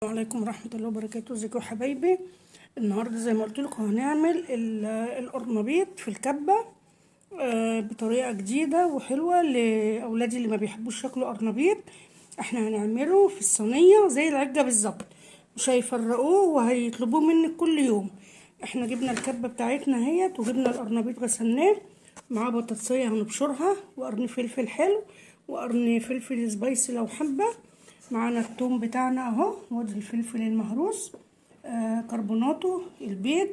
السلام عليكم ورحمة الله وبركاته. ازيكم يا حبايبي؟ النهارده زي ما قلت لكم هنعمل القرنبيط في الكبة بطريقة جديدة وحلوة لأولادي اللي ما بيحبوش ياكلوا قرنبيط. احنا هنعمله في الصينية زي العجة بالظبط، مش هيفرقوه وهيطلبوه منك كل يوم. احنا جبنا الكبة بتاعتنا اهيت وجبنا القرنبيط غسلناه، معاه بطاطسية هنبشرها وقرن فلفل حلو وقرن فلفل سبايسي لو حابة. معانا التوم بتاعنا اهو، وادي الفلفل المهروس، كربوناتو، البيض،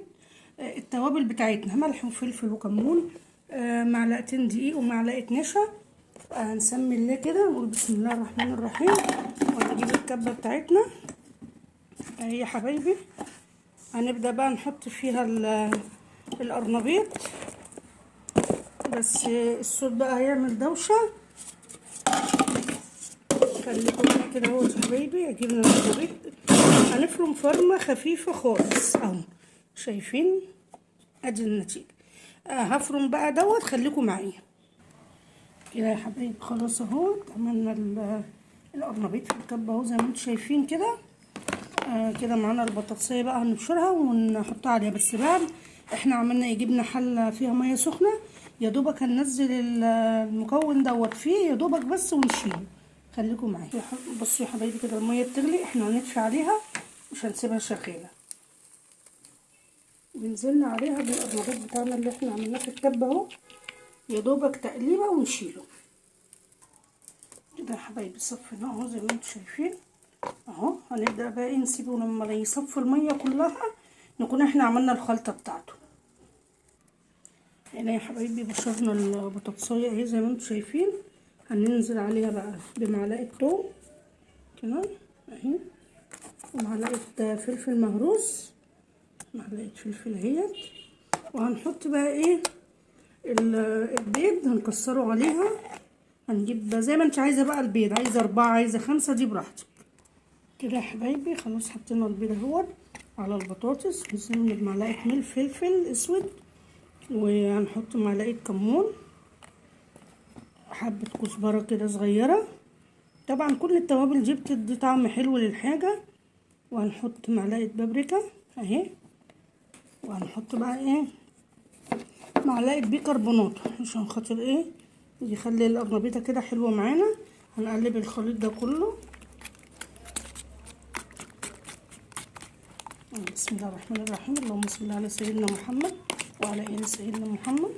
التوابل بتاعتنا ملح وفلفل وكمون، معلقتين دقيق ومعلقه نشا. هنسمي الله كده ونقول بسم الله الرحمن الرحيم ونجيب الكبه بتاعتنا اهي يا حبايبي. هنبدا بقى نحط فيها القرنبيط، بس الصوت بقى هيعمل دوشه، خليكم كده اهو يا حبايبي. جبنا القرنبيط هنفرم فرمه خفيفه خالص اهو، شايفين؟ ادي النتيجه. هفرم بقى دوت، خليكم معايا كده يا حبايبي. خلاص اهو عملنا القرنبيط في الكبه اهو زي ما انتم شايفين كده. كده معانا البطاطسيه بقى هنبشرها ونحطها عليها. بس بعد احنا عملنا ايه، جبنا حله فيها ميه سخنه، يا دوبك هننزل المكون دوت فيه يا دوبك بس ونشيله. خليكم معايا. بصوا يا حبايبي كده الميه بتغلي، احنا هنطفي عليها مش هنسيبها شغاله. بنزلنا عليها بالقرنبيط بتاعنا اللي احنا عملناه في الكبه اهو، يا دوبك تقليبه ونشيله كده يا حبايبي. صفيناه اهو زي ما انتم شايفين اهو. هنبدا بقى نسيبه لما يصفي الميه كلها نكون احنا عملنا الخلطه بتاعته. هنا يا حبايبي بشرنا البطاطسايه اهي زي ما انتم شايفين. هننزل عليها بقى بمعلقه توم كده اهي، ومعلقه فلفل مهروس، معلقه فلفل اهيت. وهنحط بقى ايه البيض هنكسره عليها. هنجيب زي ما انت عايزه بقى البيض، عايزه 4 عايزه 5 دي براحتك كده يا حبايبي. خلاص حطينا البيض اهوت على البطاطس، ونسيبه بمعلقه ملح فلفل اسود، وهنحط معلقه كمون، حبه كزبره كده صغيره. طبعا كل التوابل دي بتدي طعم حلو للحاجه. وهنحط معلقه بابريكا اهي، وهنحط بقى ايه معلقه بيكربونات عشان خاطر ايه يخلي القرنبيطه كده حلوه معانا. هنقلب الخليط ده كله. بسم الله الرحمن الرحيم. اللهم صل على سيدنا محمد وعلى ال سيدنا محمد.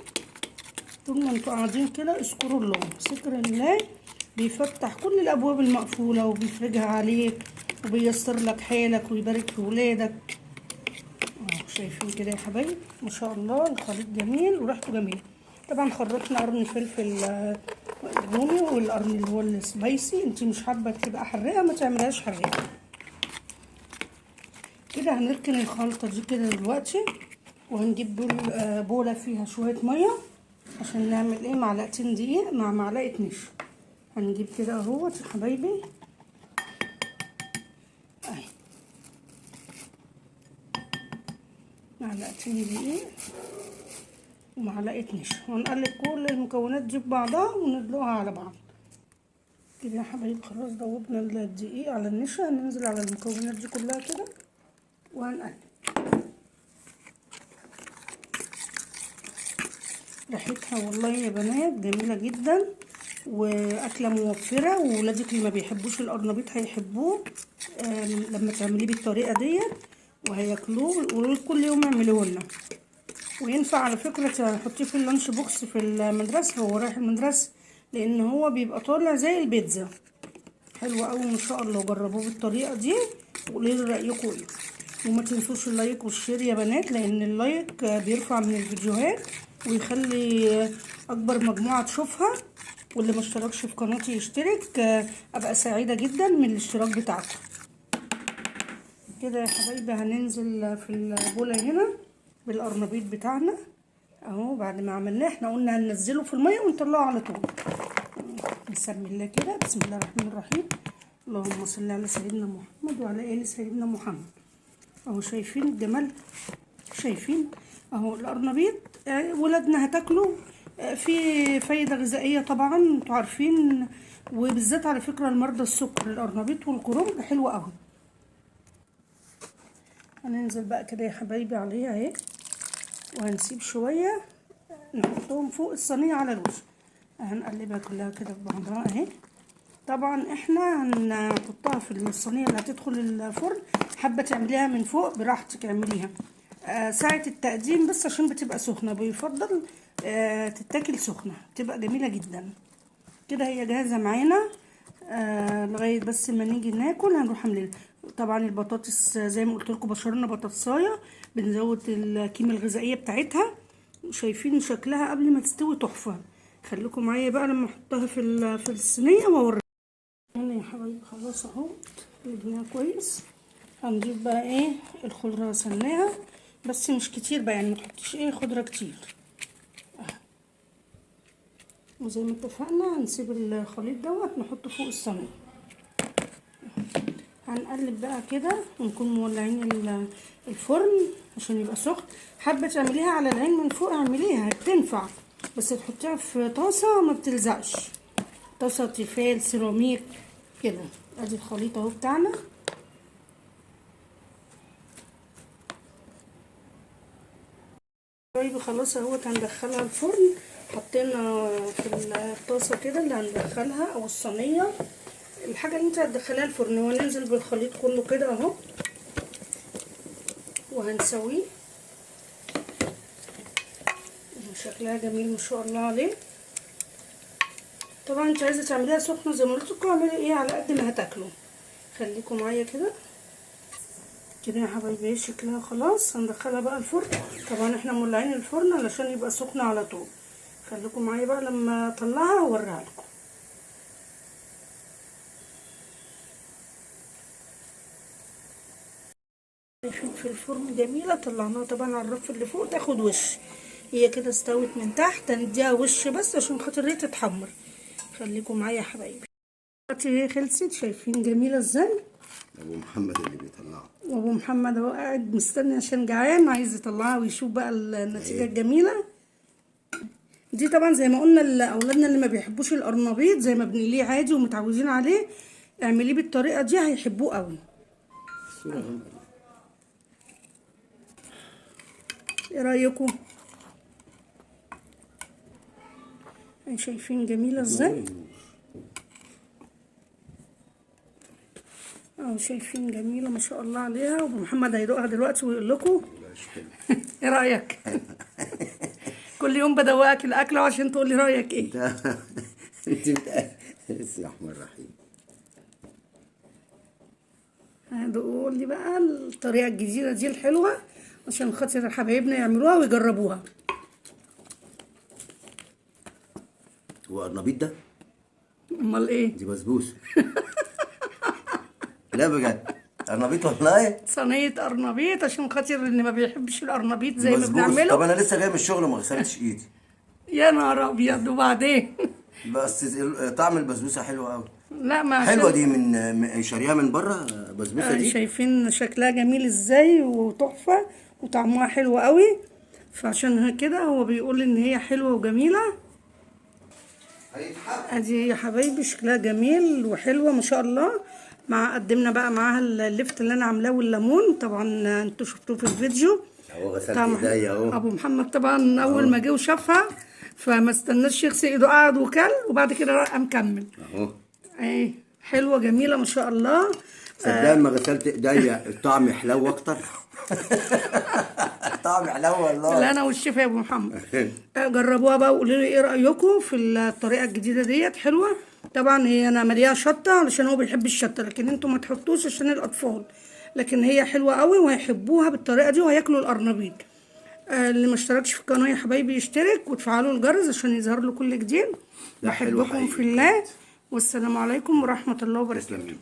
طول ما انتوا قاعدين كده اذكروا الله، ذكر الله بيفتح كل الابواب المقفوله وبيفرجها عليك وبيسر لك حالك ويبارك في ولادك. شايفين كده يا حبايبي ما شاء الله الخليط جميل وريحته جميله. طبعا خرطنا قرن فلفل رومي والقرن اللي هو السبايسي. انت مش حابه تبقى حراقه ما تعملهاش حراقه كده. هنركن الخلطه دي كده دلوقتي، وهنجيب بوله فيها شويه ميه عشان نعمل ايه معلقتين دقيق مع معلقه نشا. هنجيب كده اهوت يا حبايبي اهي معلقتين دقيق ومعلقه نشا، وهنقلب كل المكونات دي ببعضها وندلقها على بعض كده يا حبايبي. خلاص دوبنا الدقيق على النشا، هننزل على المكونات دي كلها كده وهنقلب. ريحتها والله يا بنات جميله جدا واكله موفره، وولادك اللي ما بيحبوش القرنبيط هيحبوه لما تعمليه بالطريقه ديت وهياكلوه ويقولوا كل يوم اعملوه لنا. وينفع على فكره تحطيه في اللانش بوكس في المدرسه وهو رايح المدرسه، لان هو بيبقى طالع زي البيتزا. حلو قوي ما شاء الله. جربوه بالطريقه دي وقولوا لي رايكم ايه. وما تنسوش اللايك والشير يا بنات، لان اللايك بيرفع من الفيديوهات ويخلي اكبر مجموعه تشوفها. واللي ما اشتركش في قناتي يشترك، ابقى سعيده جدا من الاشتراك بتاعكم كده يا حبايبي. هننزل في البوله هنا بالقرنبيط بتاعنا اهو. بعد ما عملناه احنا قلنا هننزله في الميه ونطلعه على طول. نسمي الله كده بسم الله الرحمن الرحيم. اللهم صل على سيدنا محمد وعلى ال سيدنا محمد اهو. شايفين الجمال؟ شايفين اهو القرنبيط ولادنا هتاكله. في فايده غذائيه طبعا انتوا عارفين، وبالذات على فكره المرضى السكر القرنبيط والكرنب حلوه قوي. هننزل بقى كده يا حبايبي عليها اهي، وهنسيب شويه نحطهم فوق الصينيه على الوش. هنقلبها كلها كده في بعضها اهي. طبعا احنا هنحطها في الصينيه اللي هتدخل الفرن. حابه تعمليها من فوق براحتك اعمليها. ساعه التقديم بس عشان بتبقى سخنه، بيفضل تتاكل سخنه، بتبقى جميله جدا. كده هي جاهزه معانا. لغايه بس ما نيجي ناكل هنروح عاملين. طبعا البطاطس زي ما قلت لكم بشرنا بطاطسايه، بنزود القيمه الغذائيه بتاعتها. شايفين شكلها قبل ما تستوي تحفه. خليكم معايا بقى لما احطها في الصينيه واوريكم. هنا يا حبايبي خلاص اهو قلبناها كويس. هنضيف بقى ايه الخضره، غسلناها بس مش كتير بقى، يعني ما تحطيش ايه خضره كتير. وزي ما اتفقنا هنسيب الخليط دوت نحطه فوق الصينيه. هنقلب بقى كده ونكون مولعين الفرن عشان يبقى سخن. حابه تعمليها على العين من فوق اعمليها، بتنفع، بس تحطيها في طاسه ما بتلزقش، طاسه تيفال سيراميك كده. ادي الخليط اهو بتاعنا. طيب خلاص اهوت هندخلها الفرن. حطينا في الطاسه كده اللي هندخلها او الصينيه، الحاجه اللي انت هتدخليها الفرن، وننزل بالخليط كله كده اهو وهنسويه. شكلها جميل ما شاء الله عليه. طبعا انت عايزه تعمليها سخنه زي ما قلت لكم، اعملي ايه على قد ما هتاكلوا. خليكم معايا كده كده يا حبايبي. شكلها خلاص هندخلها بقى الفرن. طبعا احنا مولعين الفرن علشان يبقى سخن على طول. خليكم معايا بقى لما اطلعها واوريها لكم. في الفرن جميله. طلعناها طبعا على الرف اللي فوق تاخد وش. هي كده استوت من تحت، هنديها وش بس عشان خاطر هي تتحمر. خليكم معايا يا حبايبي. دلوقتي هي خلصت. شايفين جميله ازاي؟ ابو محمد اللي بيطلعها. وابو محمد اهو قاعد مستني عشان جعان عايز يطلعها ويشوف بقى النتيجه الجميله دي. طبعا زي ما قلنا اولادنا اللي ما بيحبوش القرنبيط زي ما بنقليه عادي ومتعودين عليه، اعمليه بالطريقه دي هيحبوه قوي. ايه رايكم؟ شايفين جميله ازاي؟ شايفين جميله ما شاء الله عليها. وابو محمد هيدوقها دلوقتي ويقول لكم ايه رايك. كل يوم بدوقك الاكل عشان تقول لي رايك ايه. انت بسم الله الرحمن الرحيم. هتقول لي بقى الطريقه الجديده دي الحلوه عشان خاطر حبايبنا يعملوها ويجربوها. هو قرنبيط ده؟ امال ايه؟ دي بسبوسه. لا بجد قرنبيط والله. صينيه قرنبيط عشان خاطر اللي ما بيحبش القرنبيط زي ما بسبوسه. بنعمله. طب انا لسه جاي من الشغل وما غسلتش ايدي. يا نهار ابيض. وبعدين بس طعم البسبوسه حلو قوي. لا ما حلوه دي من شاريها من بره بسبوسه دي. شايفين شكلها جميل ازاي وتحفه وطعمها حلو قوي. فعشان كده هو بيقول ان هي حلوه وجميله. ادي يا حبايبي شكلها جميل وحلوه ما شاء الله. قدمنا بقى معاها اللفت اللي انا عاملاه والليمون. طبعا انتوا شفتوه في الفيديو اهو غسلت ايديا اهو. ابو محمد طبعا اول ما جه وشافها فما استناش يغسل ايده، قعد وكل وبعد كده قام مكمل اهو. ايه حلوه جميله ما شاء الله. صدق ما غسلت ايديا الطعم حلو اكتر. طعم حلو والله. لا انا والشيف يا ابو محمد. جربوها بقى وقولوا لي ايه رايكم في الطريقه الجديده ديت. حلوه طبعا. هي انا مليها شطه علشان هو بيحب الشطه، لكن انتوا ما تحطوش عشان الاطفال، لكن هي حلوه قوي وهيحبوها بالطريقه دي وهياكلوا القرنبيط. اللي ما اشتركش في القناه يا حبايبي يشترك وتفعلوا الجرس عشان يظهر له كل جديد. بحبكم في الله والسلام عليكم ورحمه الله وبركاته.